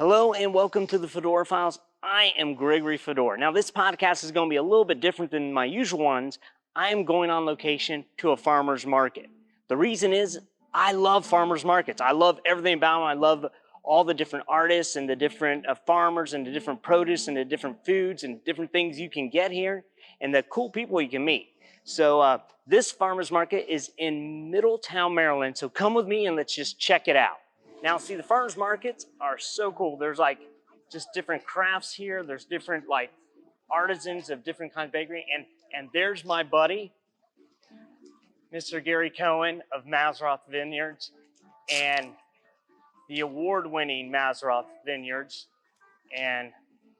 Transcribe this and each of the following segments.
Hello and welcome to the Fedora Files. I am Gregory Fedora. Now this podcast is going to be a little bit different than my usual ones. I am going on location to a farmer's market. The reason is I love farmer's markets. I love everything about them. I love all the different artists and the different farmers and the different produce and the different foods and different things you can get here and the cool people you can meet. So this farmer's market is in Middletown, Maryland. So come with me and let's just check it out. Now, see, the farmers markets are so cool. There's like just different crafts here. There's different like artisans of different kinds of bakery. And there's my buddy, Mr. Gary Cohen of Mazzaroth Vineyards and the award-winning Mazzaroth Vineyards. And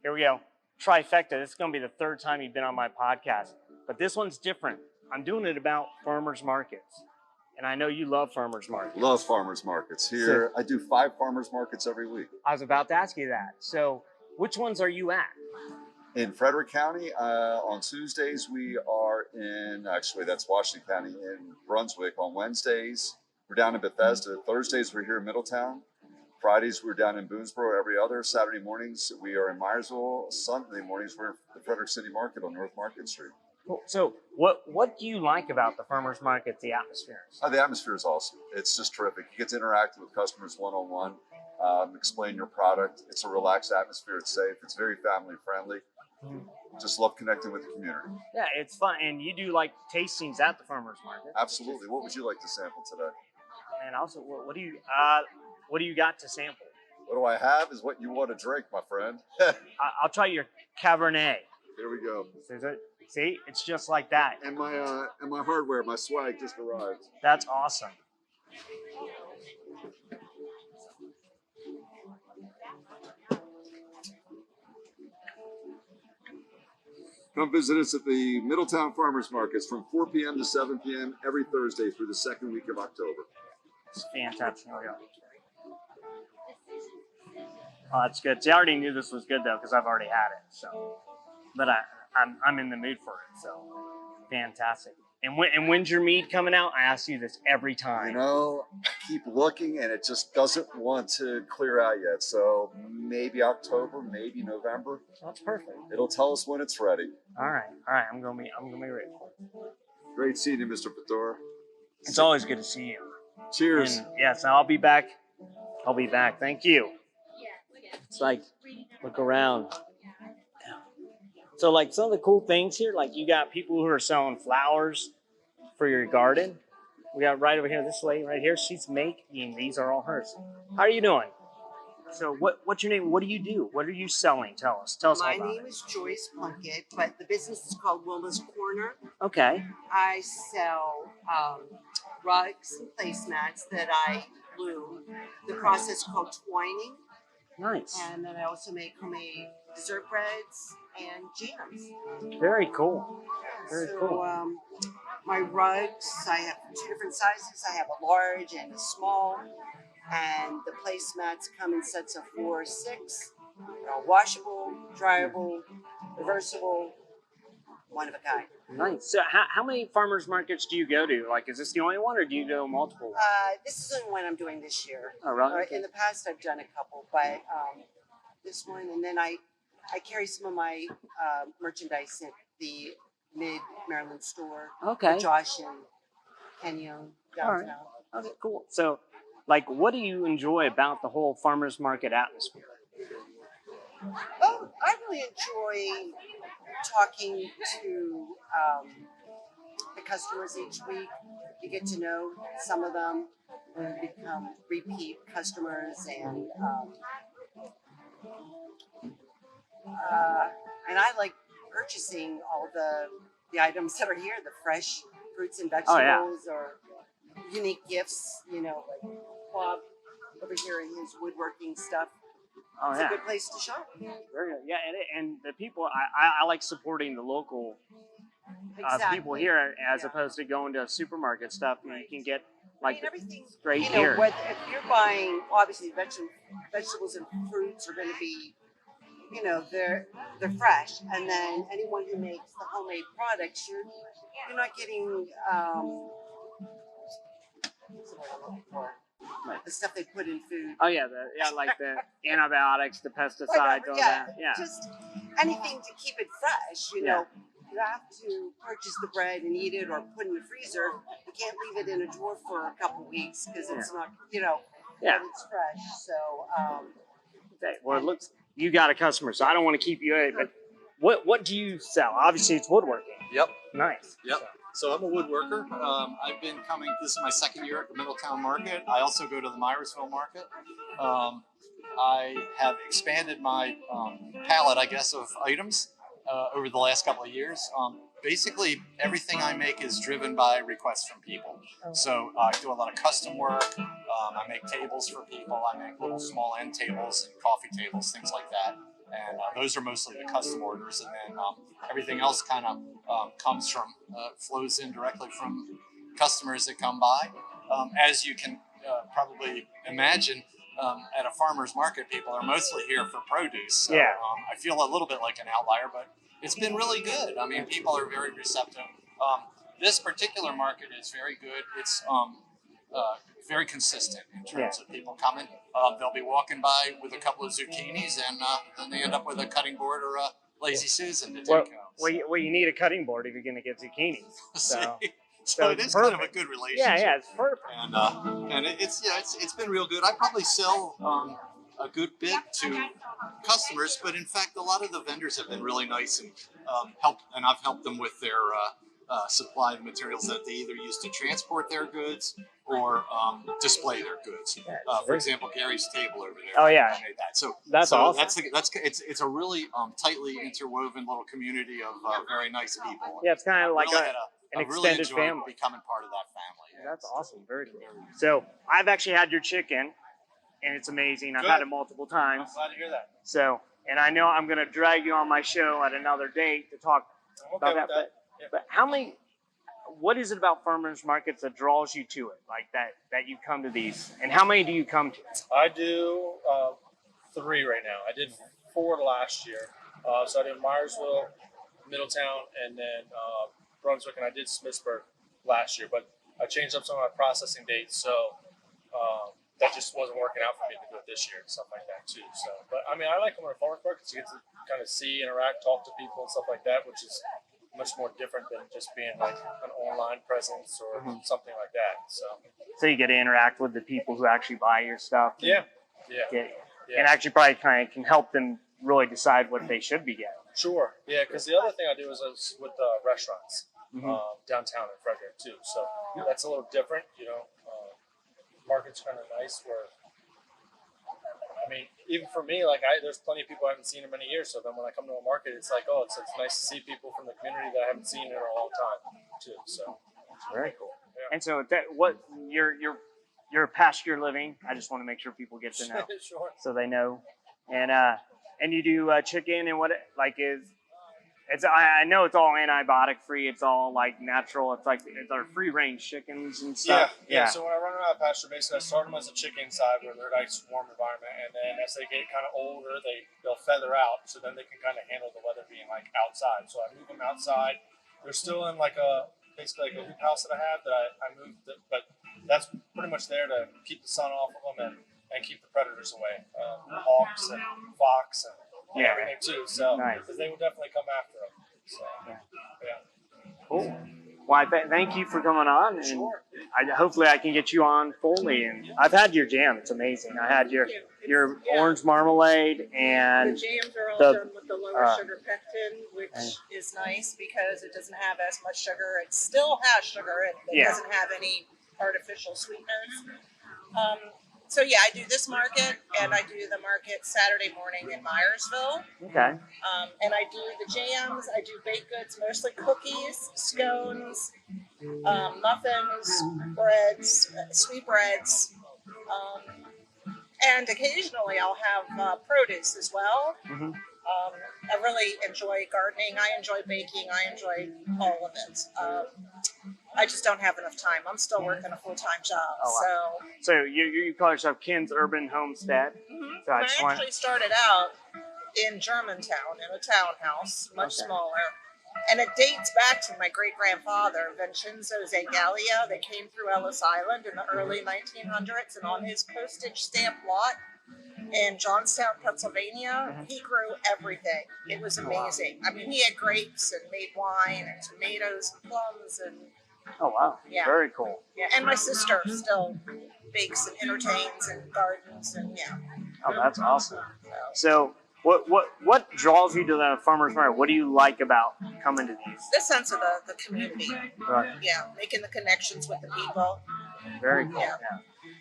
here we go, trifecta. This is going to be the third time you've been on my podcast, but this one's different. I'm doing it about farmers markets. And I know you love farmers markets. Love farmers markets. Here, I do 5 farmers markets every week. I was about to ask you that. So which ones are you at? In Frederick County, on Tuesdays, we are in, actually, that's Washington County, in Brunswick. On Wednesdays, we're down in Bethesda. Thursdays, we're here in Middletown. Fridays, we're down in Boonesboro every other. Saturday mornings, we are in Myersville. Sunday mornings, we're at the Frederick City Market on North Market Street. Cool. So what do you like about the farmers market, the atmosphere? The atmosphere is awesome. It's just terrific. You get to interact with customers one-on-one, explain your product. It's a relaxed atmosphere. It's safe. It's very family friendly. Just love connecting with the community. Yeah, it's fun. And you do like tastings at the farmers market. Absolutely. What would you like to sample today? And also, what do you got to sample? What do I have is what you want to drink, my friend. I'll try your Cabernet. Here we go. See, it's just like that. And my hardware, my swag just arrived. That's awesome. Come visit us at the Middletown Farmers Markets from 4 p.m. to 7 p.m. every Thursday through the second week of October. It's fantastic. Oh, that's good. See, I already knew this was good though because I've already had it. So, but I'm in the mood for it. So, fantastic. And when's your mead coming out? I ask you this every time. You know, I keep looking and it just doesn't want to clear out yet. So maybe October, maybe November. That's perfect. It'll tell us when it's ready. All right. I'm gonna be ready. Great seeing you, Mr. Fedora. It's always good to see you. Cheers. And yes, I'll be back. Thank you. It's like, look around. So like some of the cool things here, like you got people who are selling flowers for your garden. We got right over here, this lady right here, she's making, these are all hers. How are you doing? So what's your name? What do you do? What are you selling? Tell us all about it. My name is Joyce Plunkett, but the business is called Willa's Corner. Okay. I sell rugs and placemats that I glue. The process called twining. Nice. And then I also make homemade dessert breads and jams. Very cool. Very cool. My rugs, I have 2 different sizes. I have a large and a small. And the placemats come in sets of 4 or 6. Washable, dryable, reversible, one of a kind. Nice. So how many farmers markets do you go to? Like, is this the only one or do you go multiple? This is the one I'm doing this year. Oh, really? Okay. In the past, I've done a couple, but this one, and then I carry some of my merchandise at the Mid-Maryland store. Okay. With Josh and Kenya downtown. All right. Okay, cool. So, like, what do you enjoy about the whole farmers market atmosphere? Oh, I really enjoy talking to the customers each week. You get to know some of them who become repeat customers, and I like purchasing all the items that are here, the fresh fruits and vegetables or unique gifts, like Bob over here and his woodworking stuff. Oh, it's a good place to shop. Very good. Yeah, and the people, I like supporting the local people here as opposed to going to supermarket stuff. You can get like everything's great here. If you're buying, obviously vegetables and fruits are going to be, they're fresh, and then anyone who makes the homemade products, you're not getting. What's the word I'm looking for? the stuff they put in food. Oh yeah, like the antibiotics, the pesticides, all that. Yeah. Just anything to keep it fresh. You know, you have to purchase the bread and eat it or put in the freezer. You can't leave it in a drawer for a couple weeks because it's not, Yeah. it's fresh. So, Okay. Well, it looks you got a customer, so I don't want to keep you. But what do you sell? Obviously, it's woodworking. Yep. Nice. Yep. So I'm a woodworker. I've been coming. This is my second year at the Middletown Market. I also go to the Myersville Market. I have expanded my palette, I guess, of items over the last couple of years. Basically, everything I make is driven by requests from people. So I do a lot of custom work. I make tables for people. I make little small end tables and coffee tables, things like that. And those are mostly the custom orders. And then everything else kind of comes from, flows in directly from customers that come by. As you can probably imagine, at a farmer's market, people are mostly here for produce. So, I feel a little bit like an outlier, but it's been really good. I mean, people are very receptive. This particular market is very good. It's very consistent in terms of people coming. They'll be walking by with a couple of zucchinis, and then they end up with a cutting board or a Lazy Susan to take home. Well, you need a cutting board if you're going to get zucchinis. So it is perfect. kind of a good relationship. Yeah, it's perfect. And it's been real good. I probably sell a good bit to customers, but in fact, a lot of the vendors have been really nice and I've helped them with their supply of materials that they either use to transport their goods or display their goods. For example, Gary's table over there. Oh yeah, I made that. So that's awesome. It's a really tightly interwoven little community of very nice people. Yeah, it's kind of like really an I really extended enjoyed family. becoming part of that family. That's awesome. Very cool. So I've actually had your chicken, and it's amazing. I've had it multiple times. I'm glad to hear that. So, and I know I'm going to drag you on my show at another date to talk about that. But what is it about farmers markets that draws you to it? Like that you come to these, and how many do you come to? I do 3 right now. I did 4 last year. So I did Myersville, Middletown, and then Brunswick, and I did Smithsburg last year. But I changed up some of my processing dates, so that just wasn't working out for me to do it this year and stuff like that too. So, but I mean, I like coming to farmers markets. You get to kind of see, interact, talk to people and stuff like that, which is much more different than just being like an online presence or something like that. So you get to interact with the people who actually buy your stuff. Yeah. And actually probably kind of can help them really decide what they should be getting. Sure. Yeah, because the other thing I do is with restaurants downtown in Frederick too. So that's a little different, market's kind of nice where, I mean, even for me, like there's plenty of people I haven't seen in many years. So then when I come to a market, it's like, oh, it's nice to see people from the community that I haven't seen in a long time too. So very cool. Yeah. And so you're pasture living. I just want to make sure people get to know, Sure. so they know. And you do chicken and what I know it's all antibiotic free. It's all like natural. It's our free range chickens and stuff. Yeah. So when I run around pasture, basically I start them as a chicken side where they're a nice warm environment, and then as they get kind of older, they'll feather out, so then they can kind of handle the weather being like outside. So I move them outside. They're still in basically like a hoop house that I have that I moved, but that's pretty much there to keep the sun off of them and keep the predators away, hawks and fox and everything too. So because they will definitely come after them. So Cool. Well, thank you for coming on, and hopefully I can get you on fully. And I've had your jam; it's amazing. I had your orange marmalade, and the jams are all done with the lower sugar pectin, which is nice because it doesn't have as much sugar. It still has sugar, and it doesn't have any artificial sweeteners. So yeah, I do this market, and I do the market Saturday morning in Myersville. Okay. And I do the jams. I do baked goods, mostly cookies, scones, muffins, breads, sweetbreads, and occasionally I'll have produce as well. Mm-hmm. I really enjoy gardening. I enjoy baking. I enjoy all of it. I just don't have enough time. I'm still working a full-time job. Oh, wow. So you call yourself Ken's Urban Homestead. So I actually started out in Germantown in a townhouse, much smaller. And it dates back to my great grandfather, Vincenzo Zangalia, that came through Ellis Island in the early 1900s. And on his postage stamp lot in Johnstown, Pennsylvania, he grew everything. It was amazing. I mean, he had grapes and made wine and tomatoes and plums and Oh wow. Yeah. Very cool. yeah. And my sister still bakes and entertains and gardens and yeah. Oh, that's awesome. So, what draws you to the farmers market? What do you like about coming to these? The sense of the community. Right. Yeah, making the connections with the people. Very cool. Yeah.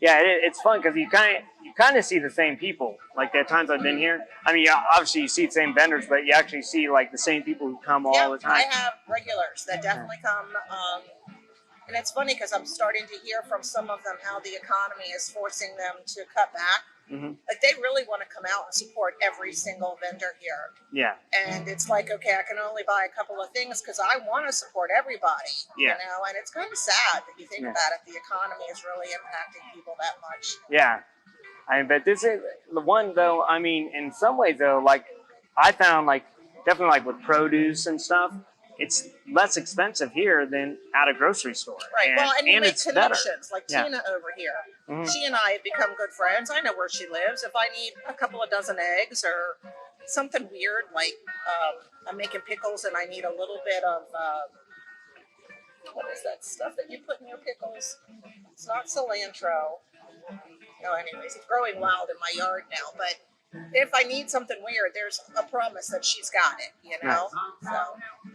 Yeah, it's fun because you kind of see the same people. Like the times I've been here. I mean, obviously you see the same vendors, but you actually see like the same people who come all the time. I have regulars that definitely come. And it's funny because I'm starting to hear from some of them how the economy is forcing them to cut back. Mm-hmm. Like they really want to come out and support every single vendor here. Yeah. And it's like, okay, I can only buy a couple of things because I want to support everybody. Yeah. You know, and it's kind of sad that you think Yeah. about it. The economy is really impacting people that much. Yeah. I mean, but this is the one though. I mean, in some ways though, like I found like definitely like with produce and stuff, it's less expensive here than at a grocery store. Right. And you make it's better. connections. Like Yeah. Tina over here. Mhm. She and I have become good friends. I know where she lives. If I need a couple of dozen eggs or something weird, like I'm making pickles and I need a little bit of what is that stuff that you put in your pickles? It's not cilantro. No, anyways, it's growing wild in my yard now. But if I need something weird, there's a promise that she's got it. You know. So.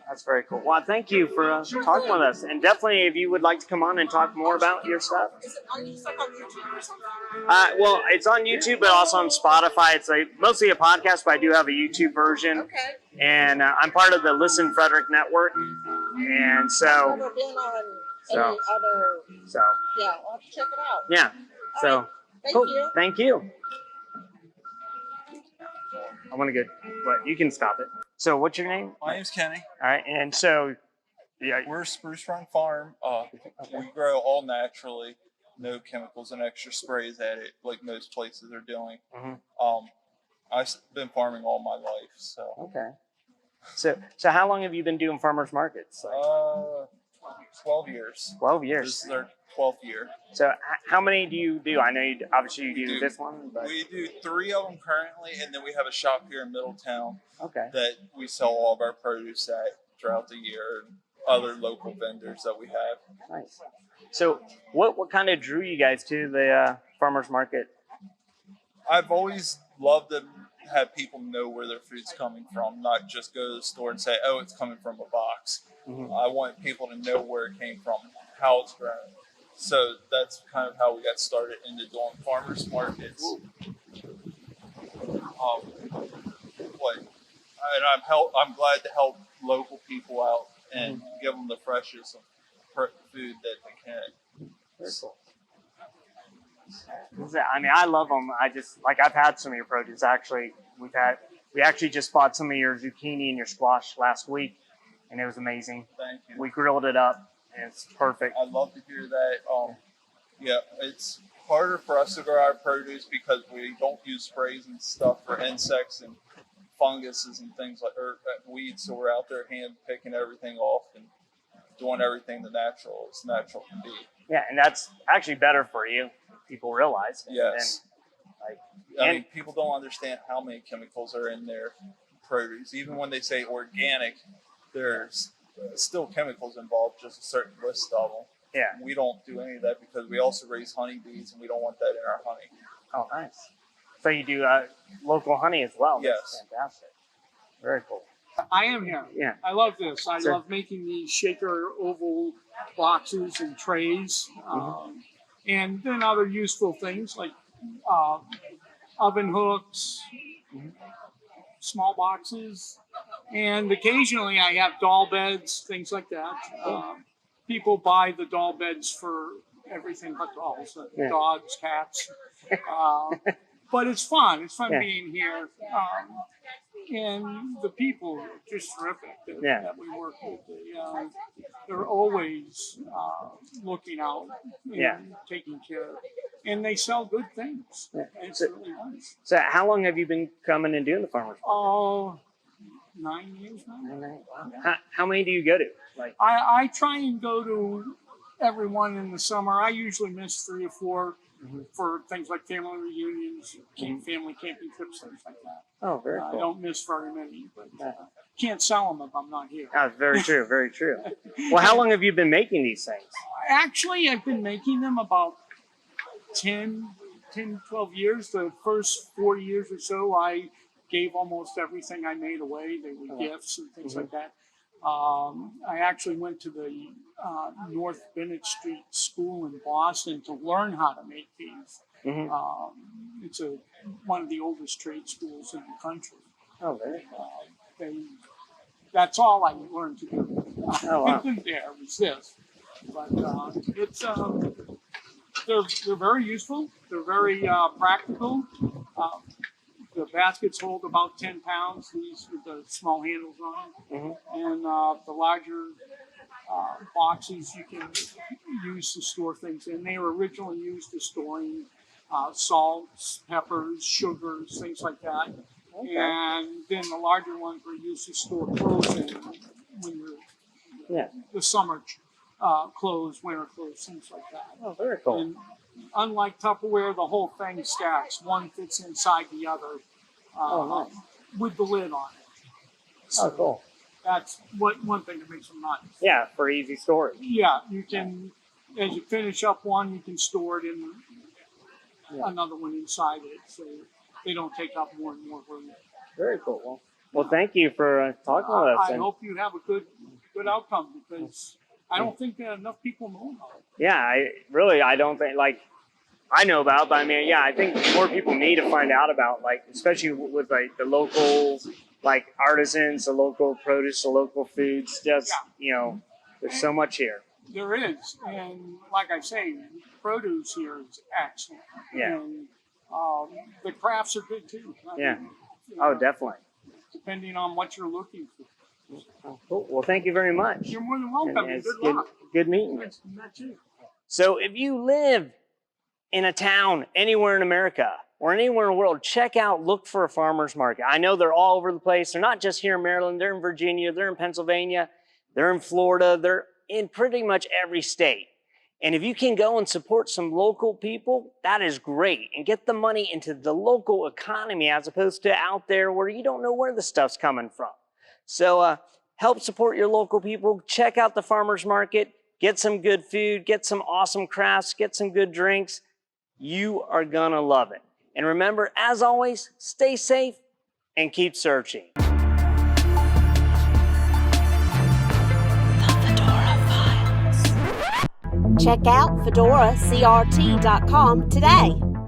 That's very cool. Well, thank you for talking with us. And definitely, if you would like to come on and talk more about your stuff. Are you stuck on YouTube or something? Well, it's on YouTube, but also on Spotify. It's like mostly a podcast, but I do have a YouTube version. Okay. And I'm part of the Listen Frederick Network. And I've so, never been on So- any other. so Yeah, I'll have to check it out. yeah. So, Thank cool. you. Thank you. I want to go, but you can stop it. So, what's your name? My name's Kenny. All right. And so, yeah. We're a Spruce Run Farm. We grow all naturally, no chemicals and extra sprays at it, like most places are doing. Mhm. I've been farming all my life, so Okay. So how long have you been doing farmers markets? Like 12 years. 12 This years. is our 12th year. So how many do you do? I know you obviously you We do do- this one, but We do 3 of them currently, and then we have a shop here in Middletown okay. that we sell all of our produce at throughout the year, and other local vendors that we have. Nice. So what kind of drew you guys to the farmers market? I've always loved to have people know where their food's coming from, not just go to the store and say, "Oh, it's coming from a box." Mhm. I want people to know where it came from, how it's grown. So that's kind of how we got started into doing farmers markets. I'm glad to help local people out and give them the freshest of food that they can. Very cool. I mean, I love them. I've had some of your produce. Actually, we actually just bought some of your zucchini and your squash last week, and it was amazing. Thank you. We grilled it up, and it's perfect. I'd love to hear that. Yeah, it's harder for us to grow our produce because we don't use sprays and stuff for insects and funguses and things like weeds. So we're out there hand picking everything off and doing everything the natural can be. Yeah, and that's actually better for you. People realize. Yes. And, I mean, people don't understand how many chemicals are in their produce. Even when they say organic, there's still chemicals involved, just a certain list of them. yeah. We don't do any of that because we also raise honeybees and we don't want that in our honey. Oh, nice. So you do local honey as well. That's Yes. fantastic. Very cool. I am here. Yeah. I love this. I Sure. love making these shaker oval boxes and trays, and then other useful things like oven hooks, small boxes, and occasionally I have doll beds, things like that. People buy the doll beds for everything but dolls, Yeah. dogs, cats. But it's fun. It's fun Yeah. being here. And the people are just terrific that we work with. They're always looking out and Yeah. taking care of. And they sell good things. Yeah. And it's really nice. So how long have you been coming and doing the farmers? Oh, 9 years now. How many do you go to? Like, I try and go to every one in the summer. I usually miss 3 or 4 for things like family reunions, family camping trips, things like that. oh, very I cool. don't miss very many, but can't sell them if I'm not here. That's very true, very true. Well, how long have you been making these things? Actually, I've been making them about 10, 12 years. The first 4 years or so, I gave almost everything I made away. They were gifts and things like that. I actually went to the North Bennett Street School in Boston to learn how to make these. It's one of the oldest trade schools in the country. Oh, very That's all I learned to do. Oh, wow. There was this, but it's they're very useful. They're very practical. The baskets hold about 10 pounds. These with the small handles on them, and the larger boxes you can use to store things in. They were originally used for storing salts, peppers, sugars, things like that. And then the larger ones were used to store clothes in when you're the summer clothes, winter clothes, things like that. Oh, very cool. And unlike Tupperware, the whole thing stacks. One fits inside the other nice. with the lid on it. So Oh, cool. that's one thing that makes them nice. Yeah, for easy storage. Yeah, you can, as you finish up one, you can store it in another one inside it, so they don't take up more and more room. Very cool. Well, thank you for talking with us. I and- hope you have a good outcome, because I don't think that enough people know about it. Yeah, I don't think, like, I know about, but I mean, yeah, I think more people need to find out about, like, especially with like the local, like, artisans, the local produce, the local foods. Just, you know, there's so much here. There is, and like I say, produce here is excellent. Yeah. And the crafts are good too. I Yeah. mean, Oh, definitely. depending on what you're looking for. Cool. Well, thank you very much. You're more than welcome. And And it's good luck. good meeting you. That's it. So if you live in a town anywhere in America or anywhere in the world, look for a farmer's market. I know they're all over the place. They're not just here in Maryland. They're in Virginia. They're in Pennsylvania. They're in Florida. They're in pretty much every state. And if you can go and support some local people, that is great. And get the money into the local economy as opposed to out there where you don't know where the stuff's coming from. So help support your local people. Check out the farmer's market. Get some good food. Get some awesome crafts. Get some good drinks. You are gonna love it. And remember, as always, stay safe and keep searching. Check out FedoraCRT.com today.